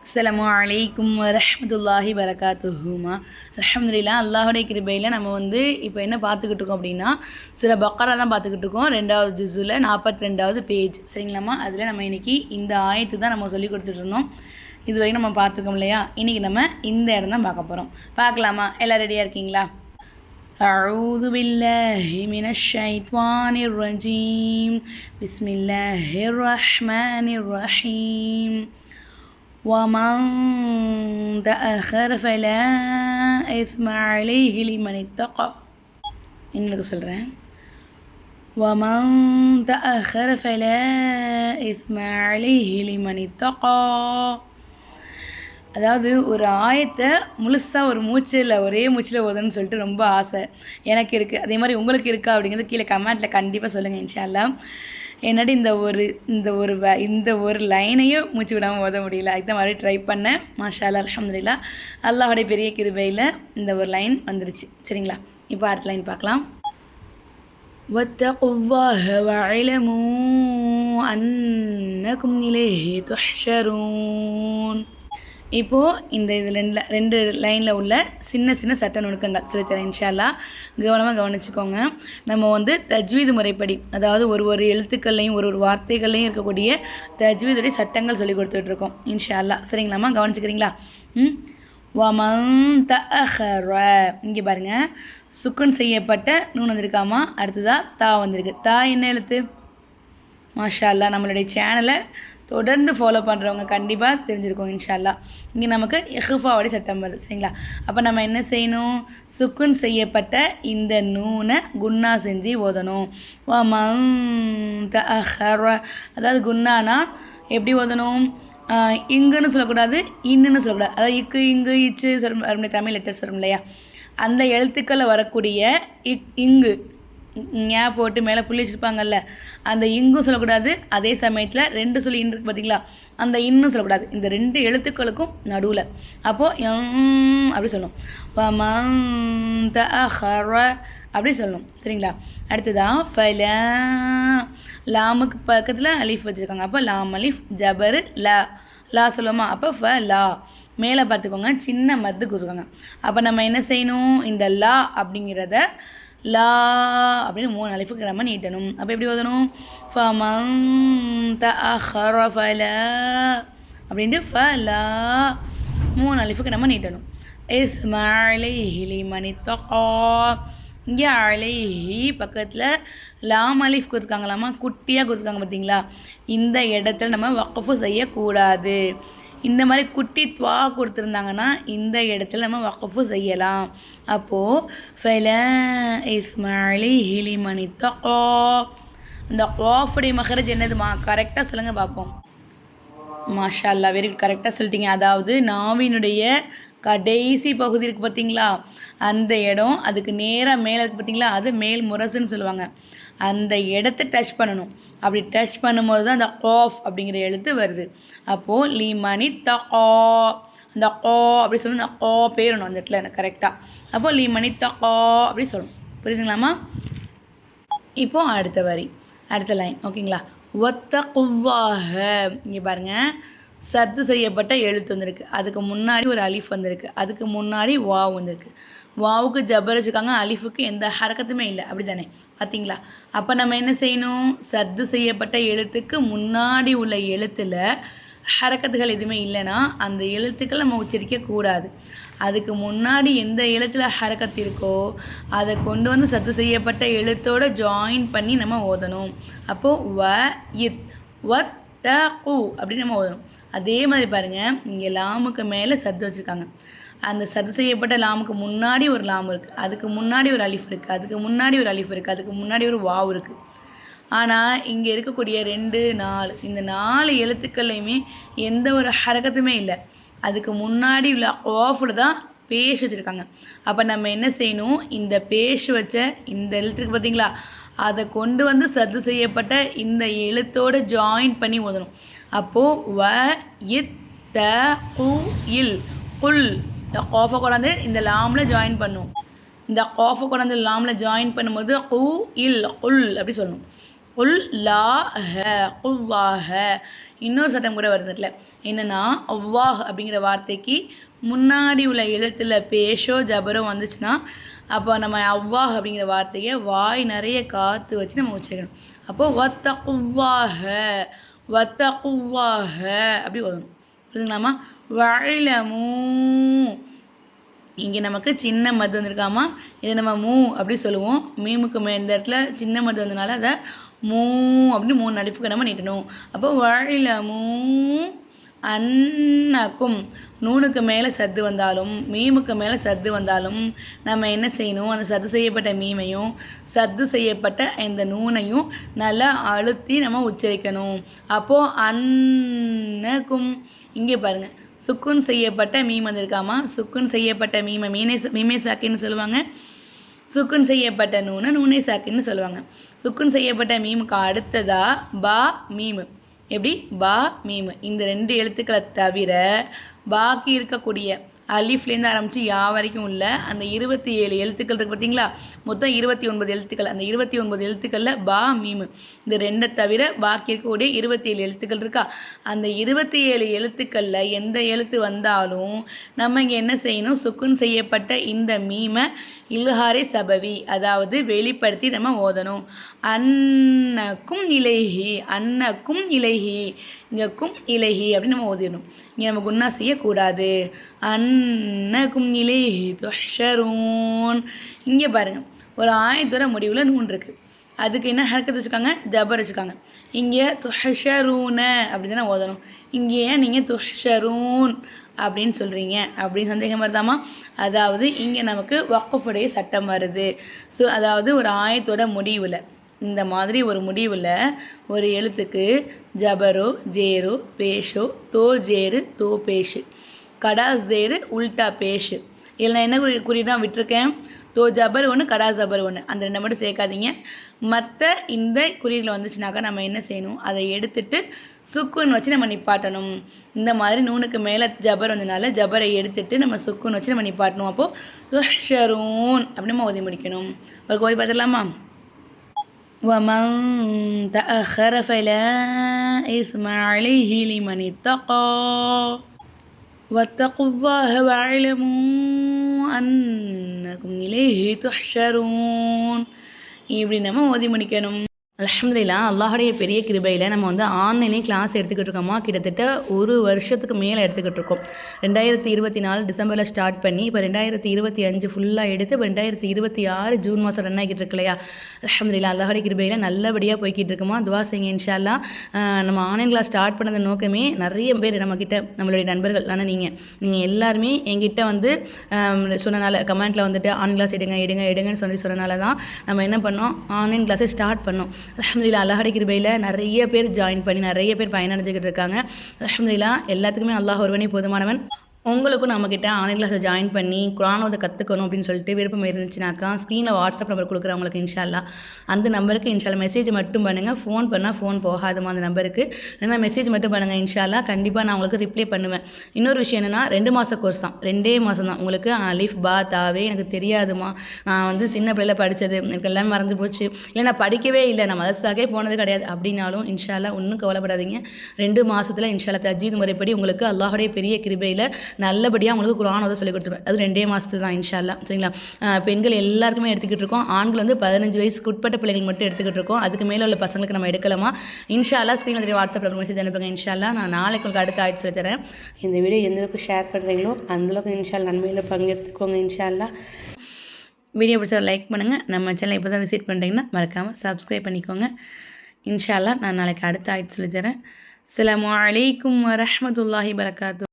அஸ்ஸலாமு அலைக்கும் வரஹ்மத்துல்லாஹி வரகாத்துஹுமா. அல்ஹம்துலில்லாஹ், அல்லாஹுடைய கிருபையில் நம்ம இப்போ என்ன பார்த்துக்கிட்டு இருக்கோம் அப்படின்னா, சூரா பக்ரா தான் பார்த்துக்கிட்டு இருக்கோம். 2வது ஜுஸுல 42வது பேஜ். சரிங்களாம்மா? அதில் நம்ம இன்றைக்கி இந்த ஆயத்து தான் நம்ம சொல்லி கொடுத்துட்டு இருந்தோம். இது வரைக்கும் நம்ம பார்த்துருக்கோம் இல்லையா? இன்றைக்கி நம்ம இந்த இடம் தான் பார்க்க போகிறோம். பார்க்கலாமா? எல்லாம் ரெடியாக இருக்கீங்களா? أعوذ بالله من الشيطان الرجيم بسم الله الرحمن الرحيم ومن تأخر فلا إثم عليه لمن اتقى. இன்னொரு சொல்கிறேன். ومن تأخر فلا إثم عليه لمن اتقى. அதாவது ஒரு ஆயத்தை முழுசாக ஒரே மூச்சில் ஓதணும்னு சொல்லிட்டு ரொம்ப ஆசை எனக்கு இருக்குது. அதே மாதிரி உங்களுக்கு இருக்கா அப்படிங்கிறது கீழே கமெண்ட்டில் கண்டிப்பாக சொல்லுங்கள் இன்ஷா அல்லாஹ். என்னடி இந்த ஒரு லைனையும் மூச்சு விடாமல் ஓத முடியல. அதுதான் மாதிரி ட்ரை பண்ணேன். மாஷா அல்லாஹ், அல்ஹம்துலில்லாஹ், அல்லாஹுடைய பெரிய கிருபையில் இந்த ஒரு லைன் வந்துருச்சு. சரிங்களா? இப்போ அடுத்த லைன் பார்க்கலாம். வத்தகுல்லாஹ வஅலமூ அன்னகும் இலைஹி துஹ்ஷரூன். இப்போது இதில் ரெண்டு லைனில் உள்ள சின்ன சின்ன சட்ட நுணுக்கங்கள் சொல்லித்தரேன் இன்ஷா அல்லாஹ். கவனமாக கவனிச்சுக்கோங்க. நம்ம தஜ்வீது முறைப்படி, அதாவது ஒரு எழுத்துக்கள்லையும் ஒரு வார்த்தைகள்லையும் இருக்கக்கூடிய தஜ்வீதுடைய சட்டங்கள் சொல்லி கொடுத்துட்ருக்கோம் இன்ஷா அல்லாஹ். சரிங்களாம்மா? கவனிச்சுக்கிறீங்களா? வமன் தஅஹர, இங்கே பாருங்கள், சுக்குன் செய்யப்பட்ட நூன் வந்திருக்காமா, அடுத்ததாக தா வந்திருக்கு. தா என்ன எழுத்து? மாஷா அல்லாஹ், நம்மளுடைய சேனலை தொடர்ந்து ஃபாலோ பண்ணுறவங்க கண்டிப்பாக தெரிஞ்சிருக்கோம் இன்ஷா அல்லாஹ். இங்கே நமக்கு இஹ்ஃபாவுடைய சட்டம் வருது. சரிங்களா? அப்போ நம்ம என்ன செய்யணும்? சுக்குன் செய்யப்பட்ட இந்த நூனை குன்னா செஞ்சு ஓதணும். வமன் தஅஹர, அதாவது குன்னானா எப்படி ஓதணும்? இங்குன்னு சொல்லக்கூடாது, இன்னுன்னு சொல்லக்கூடாது. அதாவது இக்கு, இங்கு, இச்சு சொல்ல தமிழ் லெட்டர்ஸ் வரும் இல்லையா? அந்த எழுத்துக்களில் வரக்கூடிய இங்கு ஞா போட்டு மேலே புள்ளி வச்சுருப்பாங்கல்ல, அந்த இங்கும் சொல்லக்கூடாது. அதே சமயத்தில் ரெண்டு சொல்லி இன் இருக்குது பார்த்தீங்களா, அந்த இன்னும் சொல்லக்கூடாது. இந்த ரெண்டு எழுத்துக்களுக்கும் நடுவில் அப்போது அப்படி சொல்லணும். வமன் தஅஹர அப்படி சொல்லணும். சரிங்களா? அடுத்ததான் ஃபலா, லாமுக்கு பக்கத்தில் அலிஃப் வச்சுருக்காங்க. அப்போ லாம் அலிஃப் ஜபரு லா சொல்லுவோமா? அப்போ ஃபலா மேலே பார்த்துக்கோங்க, சின்ன மத்து கொடுத்துருக்காங்க. அப்போ நம்ம என்ன செய்யணும்? இந்த லா அப்படிங்கிறத லா அப்படின்னு 3 அலிஃபுக்கு நம்ம நீட்டணும். அப்போ எப்படி ஓதணும்? ஃபமன் தஅஹர ஃபலா அப்படின்ட்டு ஃபலா 3 அலிஃபுக்கு நம்ம நீட்டணும். இஸ்ம அலைஹி லிமன் இத்தகா. இங்கே அலைஹி பக்கத்தில் லாம் அலிஃப் கொடுத்துருக்காங்களாமா, குட்டியாக கொடுத்துருக்காங்க பார்த்தீங்களா? இந்த இடத்துல நம்ம வக்ஃபு செய்யக்கூடாது. இந்த மாதிரி குட்டி துவா கொடுத்துருந்தாங்கன்னா இந்த இடத்துல நம்ம வக்ஃபு செய்யலாம். அப்போது ஃபலா இஸ்ம அலைஹி லிமன் இத்தகா. அந்த காஃபுடைய மஹரஜ் என்னதுமா? கரெக்டாக சொல்லுங்கள் பார்ப்போம். மாஷா அல்லாஹ், வெரி குட், கரெக்டாக சொல்லிட்டீங்க. அதாவது நாவினுடைய கடைசி பகுதி இருக்குது பார்த்தீங்களா, அந்த இடம் அதுக்கு நேராக மேலே இருக்குது பார்த்தீங்களா, அது மேல் முரசுன்னு சொல்லுவாங்க. அந்த இடத்த டச் பண்ணணும். அப்படி டச் பண்ணும்போது தான் அந்த காஃப் அப்படிங்கிற எழுத்து வருது. அப்போது லிமனி தகா, அந்த கா அப்படி சொல்லணும். அந்த கா பேரணும் அந்த இடத்துல எனக்கு கரெக்டாக. அப்போது லிமனி தகா அப்படி சொல்லணும். புரியுதுங்களாம்மா? இப்போது அடுத்த லைன் ஓகேங்களா? வத்தகுல்லாஹ, இங்கே பாருங்கள், சத்து செய்யப்பட்ட எழுத்து வந்திருக்கு. அதுக்கு முன்னாடி ஒரு அலிஃப் வந்திருக்கு. அதுக்கு முன்னாடி வாவ் வந்திருக்கு. வாவுக்கு ஜபர் வச்சுருக்காங்க, அலிஃபுக்கு எந்த ஹரக்கத்துமே இல்லை. அப்படி தானே? பார்த்தீங்களா? அப்போ நம்ம என்ன செய்யணும்? சத்து செய்யப்பட்ட எழுத்துக்கு முன்னாடி உள்ள எழுத்தில் ஹரக்கத்துகள் எதுவுமே இல்லைன்னா அந்த எழுத்துக்கள் நம்ம உச்சரிக்கக்கூடாது. அதுக்கு முன்னாடி எந்த எழுத்தில் ஹரக்கத்து இருக்கோ அதை கொண்டு வந்து சத்து செய்யப்பட்ட எழுத்தோடு ஜாயின் பண்ணி நம்ம ஓதணும். அப்போது வ இத் வத் த கு அப்படின்னு நம்ம ஓதணும். அதே மாதிரி பாருங்கள், இங்கே லாமுக்கு மேலே சத்து வச்சுருக்காங்க. அந்த சத்து செய்யப்பட்ட லாமுக்கு முன்னாடி ஒரு லாம் இருக்குது, அதுக்கு முன்னாடி ஒரு அலிஃப் இருக்குது, அதுக்கு முன்னாடி ஒரு அலிஃப் இருக்குது, அதுக்கு முன்னாடி ஒரு வாவ் இருக்குது. ஆனால் இங்கே இருக்கக்கூடிய 2 4 இந்த 4 எழுத்துக்கள்லையுமே எந்த ஒரு ஹரக்கத்துமே இல்லை. அதுக்கு முன்னாடி உள்ள ஆஃபில் தான் பேஷ் வச்சுருக்காங்க. அப்போ நம்ம என்ன செய்யணும்? இந்த பேஷ் வச்ச இந்த எழுத்துக்கு பார்த்தீங்களா, அதை கொண்டு வந்து சத்து செய்யப்பட்ட இந்த எழுத்தோடு ஜாயின் பண்ணி ஓதணும். அப்போது வ இத் த கு இல் குல், இந்த காஃபை கொண்டாந்து இந்த லாமில் ஜாயின் பண்ணும். இந்த காஃபை கொண்டாந்து லாமில் ஜாயின் பண்ணும்போது கு இல் குல் அப்படி சொல்லணும். குல்லாஹ குல்லாஹ. இன்னொரு சட்டம் கூட வருதுல, என்னென்னா அல்லாஹ் அப்படிங்கிற வார்த்தைக்கு முன்னாடி உள்ள எழுத்தில் பேஷோ ஜபரோ வந்துச்சுன்னா அப்போ நம்ம அல்லாஹ் அப்படிங்கிற வார்த்தையை வாய் நிறைய காற்று வச்சு நம்ம உச்சரிக்கணும். அப்போது வத்தகுவாஹ வத்தகுவாஹ அப்படி வரணும். புரியுதுங்களாம்மா? வஅலமூ இங்கே நமக்கு சின்ன மது வந்திருக்காமா, இதை நம்ம மூ அப்படி சொல்லுவோம். மீமுக்கு இந்த இடத்துல சின்ன மது வந்ததுனால அதை மூ அப்படின்னு 3 அலிஃபுக்கு நம்ம நீட்டணும். அப்போ வஅலமூ அன்னக்கும் நூனுக்கு மேலே சத்து வந்தாலும் மீமுக்கு மேலே சத்து வந்தாலும் நம்ம என்ன செய்யணும், அந்த சத்து செய்யப்பட்ட மீமையும் சத்து செய்யப்பட்ட இந்த நூனையும் நல்லா அழுத்தி நம்ம உச்சரிக்கணும். அப்போது அன்னக்கும் இங்கே பாருங்கள், சுக்குன் செய்யப்பட்ட மீம் வந்திருக்காமா, சுக்குன் செய்யப்பட்ட மீமே சாக்கின்னு சொல்லுவாங்க, சுக்குன் செய்யப்பட்ட நூனை சாக்கின்னு சொல்லுவாங்க. சுக்குன் செய்யப்பட்ட மீமுக்கு அடுத்ததா பா மீமு. எப்படி? பா மீமு. இந்த 2 எழுத்துக்களை தவிர பாக்கி இருக்கக்கூடிய அலிஃப்லேருந்து ஆரம்பித்து யா வரைக்கும் உள்ள அந்த 27 எழுத்துக்கள் இருக்குது பார்த்தீங்களா, மொத்தம் 29 எழுத்துக்கள். அந்த 29 எழுத்துக்களில் பா மீமு இந்த 2 தவிர பாக்கி இருக்கக்கூடிய 27 எழுத்துக்கள் இருக்கா. அந்த 27 எழுத்துக்களில் எந்த எழுத்து வந்தாலும் நம்ம இங்கே என்ன செய்யணும், சுக்குன் செய்யப்பட்ட இந்த மீமை இல்ஹாரே சபவி அதாவது வெளிப்படுத்தி நம்ம ஓதணும். அன்னக்கும் இலைஹி அன்னக்கும் இலைஹி இங்கே கும் இலைஹி அப்படின்னு நம்ம ஓதிடணும். இங்கே நம்ம குன்னா செய்யக்கூடாது. அன்னக்கும் இலைஹி துஹ்ஷரூன். இங்கே பாருங்கள், ஒரு ஆயத்தோட முடிவில் நூன் இருக்குது, அதுக்கு என்ன ஹர்க்கத் வச்சுருக்காங்க, ஜபர் வச்சுருக்காங்க. இங்கே துஹ்ஷரூன அப்படி தானே ஓதணும். இங்கே நீங்கள் துஹ்ஷரூன் அப்படின்னு சொல்கிறீங்க அப்படின்னு சந்தேகம் வருதாமா? அதாவது இங்கே நமக்கு வக்ஃபுடைய சட்டம் வருது. ஸோ அதாவது ஒரு ஆயத்தோட முடிவில் இந்த மாதிரி ஒரு முடிவில் ஒரு எழுத்துக்கு ஜபரோ ஜேரோ பேஷோ தோ ஜேரு தோ பேஷு கடா ஜேரு உல்டா பேஷு இதில் நான் என்ன குறியீடாக விட்டுருக்கேன், தோ ஜபர் ஒன்று கடா ஜபர் ஒன்று, அந்த 2 மட்டும் சேர்க்காதீங்க. மற்ற இந்த குறியீடில் வந்துச்சுனாக்கா நம்ம என்ன செய்யணும், அதை எடுத்துட்டு சுக்குன்னு வச்சு நம்ம நிப்பாட்டணும். இந்த மாதிரி நூனுக்கு மேலே ஜபர் வந்ததுனால ஜபரை எடுத்துட்டு நம்ம சுக்குன்னு வச்சு நம்ம நிப்பாட்டணும். அப்போது துஹ்ஷரூன் அப்படி நம்ம ஓதி முடிக்கணும். ஒரு ஓதி பார்த்துடலாமா? ومن تأخر فلا إثم عليه لمن اتقى واتقوا الله واعلموا أنكم إليه تحشرون. இப்படி நம்ம ஓதி முடிக்கணும். அல்ஹம்துலில்லாஹ், அல்லாஹுடைய பெரிய கிருபையில் நம்ம வந்து ஆன்லைன்லேயும் கிளாஸ் எடுத்துக்கிட்டு இருக்கோமா, கிட்டத்தட்ட 1 வருஷத்துக்கு மேலே எடுத்துக்கிட்டு இருக்கோம். 2024 டிசம்பரில் ஸ்டார்ட் பண்ணி இப்போ 2025 ஃபுல்லாக எடுத்து இப்போ 2026 ஜூன் மாதம் ரன் ஆகிட்டு இருக்கு இல்லையா. அல்ஹம்துலில்லாஹ், அல்லாஹுடைய கிருபையில் நல்லபடியாக போய்கிட்டு இருக்குமா. துவா செய்யுங்க இன்ஷா அல்லாஹ். நம்ம ஆன்லைன் கிளாஸ் ஸ்டார்ட் பண்ணது நோக்கமே நிறைய பேர் நம்மக்கிட்ட நம்மளுடைய நண்பர்கள், ஆனால் நீங்கள் எல்லாருமே எங்கிட்ட வந்து சொன்னனால கமெண்ட்டில் வந்துட்டு ஆன்லைன் கிளாஸ் எடுங்கன்னு சொன்னனால தான் நம்ம என்ன பண்ணோம், ஆன்லைன் கிளாஸை ஸ்டார்ட் பண்ணோம். அல்ஹம்துலில்லாஹ், அல்லாஹுடைய கிருபையில் நிறைய பேர் ஜாயின் பண்ணி நிறைய பேர் பயனடைஞ்சிக்கிட்டு இருக்காங்க. அல்ஹம்துலில்லாஹ், எல்லாத்துக்குமே அல்லாஹ் ஒருவனே போதுமானவன். உங்களுக்கும் நம்மக்கிட்ட ஆன்லைன் கிளாஸை ஜாயின் பண்ணி குர்ஆன் ஓத கற்றுக்கணும் அப்படின்னு சொல்லிட்டு விருப்பம் இருந்துச்சுனாக்கா ஸ்க்ரீனில் வாட்ஸ்அப் நம்பர் கொடுக்குறேன் உங்களுக்கு. இன்ஷா அல்லாஹ் அந்த நம்பருக்கு இன்ஷா அல்லாஹ் மெசேஜ் மட்டும் பண்ணுங்கள். ஃபோன் பண்ணால் ஃபோன் போகாதுமா அந்த நம்பருக்கு. ஏன்னா மெசேஜ் மட்டும் பண்ணுங்கள். இன்ஷா அல்லாஹ் கண்டிப்பாக நான் உங்களுக்கு ரிப்ளை பண்ணுவேன். இன்னொரு விஷயம் என்னென்னா 2 மாத கோர்ஸ் தான், 2 மாதம் தான். உங்களுக்கு அலிஃப் பா தாவே எனக்கு தெரியாதுமா, நான் வந்து சின்ன பிள்ளையில் படித்தது எனக்கு எல்லாம் மறந்து போச்சு, இல்லை நான் படிக்கவே இல்லை, நான் மதரசாக்கே போனது கிடையாது அப்படின்னாலும் இன்ஷா அல்லாஹ் ஒன்றும் கவலைப்படாதீங்க. 2 மாதத்தில் இன்ஷா அல்லாஹ் தஜ்வீத் முறைப்படி உங்களுக்கு அல்லாஹுடைய பெரிய கிருபையில் நல்லபடியாக உங்களுக்கு குர்ஆன் ஓத சொல்லிக் கொடுத்துருவேன். அது 2 மாதத்து தான் இன்ஷா அல்லாஹ். சரிங்களா? பெண்கள் எல்லாருக்குமே எடுத்துக்கிட்டு இருக்கோம். ஆண்கள் வந்து 15 வயசுக்கு உட்பட்ட பிள்ளைகள் மட்டும் எடுத்துக்கிட்டு இருக்கோம். அதுக்கு மேலே உள்ள பசங்களுக்கு நம்ம எடுக்கலாமா. இன்ஷா அல்லாஹ் ஸ்க்ரீனில் தெரிய வாட்ஸ்அப்பில் மெசேஜ் அனுப்புங்க. இன்ஷா அல்லாஹ் நான் நாளைக்கு உங்களுக்கு அடுத்த ஆய்ச்சி சொல்லி தரேன். இந்த வீடியோ எந்தளவுக்கு ஷேர் பண்ணுறீங்களோ அந்தளவுக்கு இன்ஷா அல்லாஹ் நன்மையில் பங்கெடுத்துக்கோங்க. இன்ஷா அல்லாஹ் வீடியோ பிடிச்சா லைக் பண்ணுங்கள். நம்ம சேனலை இப்போ தான் விசிட் பண்ணுறீங்கன்னா மறக்காமல் சப்ஸ்கிரைப் பண்ணிக்கோங்க. இன்ஷா அல்லாஹ் நான் நாளைக்கு அடுத்த ஆய்ச்சி சொல்லி தரேன். அஸ்ஸலாமு அலைக்கும் வரஹ்மத்துல்லாஹி வபரகாத்துஹு.